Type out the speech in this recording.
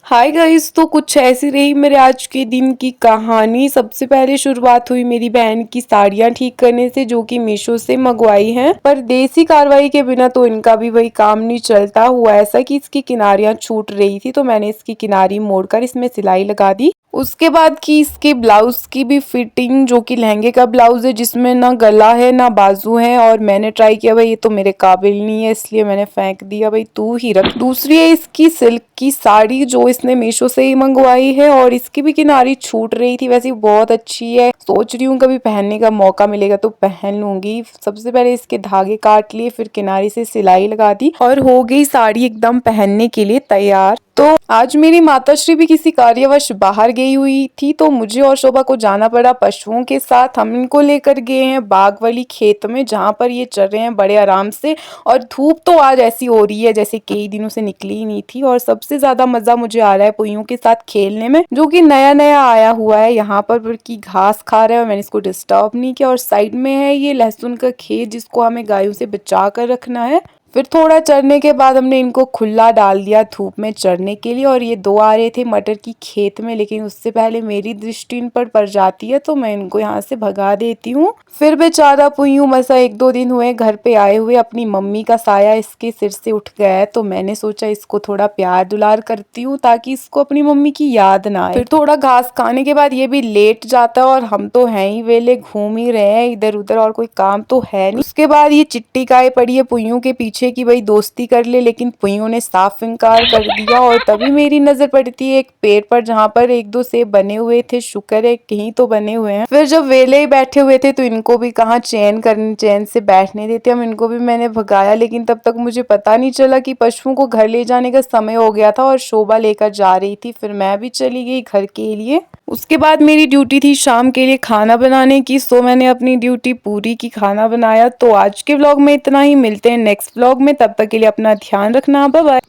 Hi guys, तो कुछ ऐसी रही मेरे आज के दिन की कहानी। सबसे पहले शुरुआत हुई मेरी बहन की साड़ियाँ ठीक करने से, जो कि मीशो से मंगवाई हैं। पर देसी कार्रवाई के बिना तो इनका भी वही काम नहीं चलता। हुआ ऐसा कि इसकी किनारियाँ छूट रही थी, तो मैंने इसकी किनारी मोड़कर इसमें सिलाई लगा दी। उसके बाद की इसके ब्लाउज की भी फिटिंग, जो कि लहंगे का ब्लाउज है जिसमें ना गला है ना बाजू है, और मैंने ट्राई किया भाई ये तो मेरे काबिल नहीं है, इसलिए मैंने फेंक दिया, भाई तू ही रख। दूसरी है इसकी सिल्क की साड़ी, जो इसने मीशो से ही मंगवाई है, और इसकी भी किनारी छूट रही थी। वैसे बहुत अच्छी है, सोच रही हूँ कभी पहनने का मौका मिलेगा तो पहन लूंगी। सबसे पहले इसके धागे काट लिए, फिर किनारी से सिलाई लगा दी और हो गई साड़ी एकदम पहनने के लिए तैयार। तो आज मेरी माताश्री भी किसी कार्यवश बाहर गई हुई थी, तो मुझे और शोभा को जाना पड़ा पशुओं के साथ। हम इनको लेकर गए हैं बाग वाली खेत में, जहाँ पर ये चल रहे हैं बड़े आराम से। और धूप तो आज ऐसी हो रही है जैसे कई दिनों से निकली ही नहीं थी। और सबसे ज्यादा मजा मुझे आ रहा है पुइयों के साथ खेलने में, जो कि नया नया आया हुआ है। यहाँ पर की घास खा रहा है और मैंने इसको डिस्टर्ब नहीं किया। और साइड में है ये लहसुन का खेत, जिसको हमें गायों से बचा कर रखना है। फिर थोड़ा चरने के बाद हमने इनको खुला डाल दिया धूप में चरने के लिए। और ये दो आ रहे थे मटर की खेत में, लेकिन उससे पहले मेरी दृष्टि इन पर पड़ जाती है, तो मैं इनको यहाँ से भगा देती हूँ। फिर बेचारा पुयू मसा 1-2 दिन हुए घर पे आए हुए, अपनी मम्मी का साया इसके सिर से उठ गया है, तो मैंने सोचा इसको थोड़ा प्यार दुलार करती हूँ ताकि इसको अपनी मम्मी की याद ना आए। फिर थोड़ा घास खाने के बाद ये भी लेट जाता है, और हम तो हैं ही वेले, घूम ही रहे हैं इधर उधर, और कोई काम तो है नहीं। उसके बाद ये चिट्टी गाय पड़ी है पुइयों के पीछे कि भाई दोस्ती कर ले, लेकिन पुइयों ने साफ इनकार कर दिया। और तभी मेरी नजर पड़ती है एक पेड़ पर, जहाँ पर 1-2 सेब बने हुए थे। शुक्र है कहीं तो बने हुए हैं। फिर जब वेले ही बैठे हुए थे, तो इनको भी कहाँ चैन से बैठने देते हम, इनको भी मैंने भगाया। लेकिन तब तक मुझे पता नहीं चला कि पशुओं को घर ले जाने का समय हो गया था, और शोभा लेकर जा रही थी। फिर मैं भी चली गई घर के लिए। उसके बाद मेरी ड्यूटी थी शाम के लिए खाना बनाने की, सो मैंने अपनी ड्यूटी पूरी की, खाना बनाया। तो आज के व्लॉग में इतना ही, मिलते हैं नेक्स्ट व्लॉग में, तब तक के लिए अपना ध्यान रखना, बाय बाय।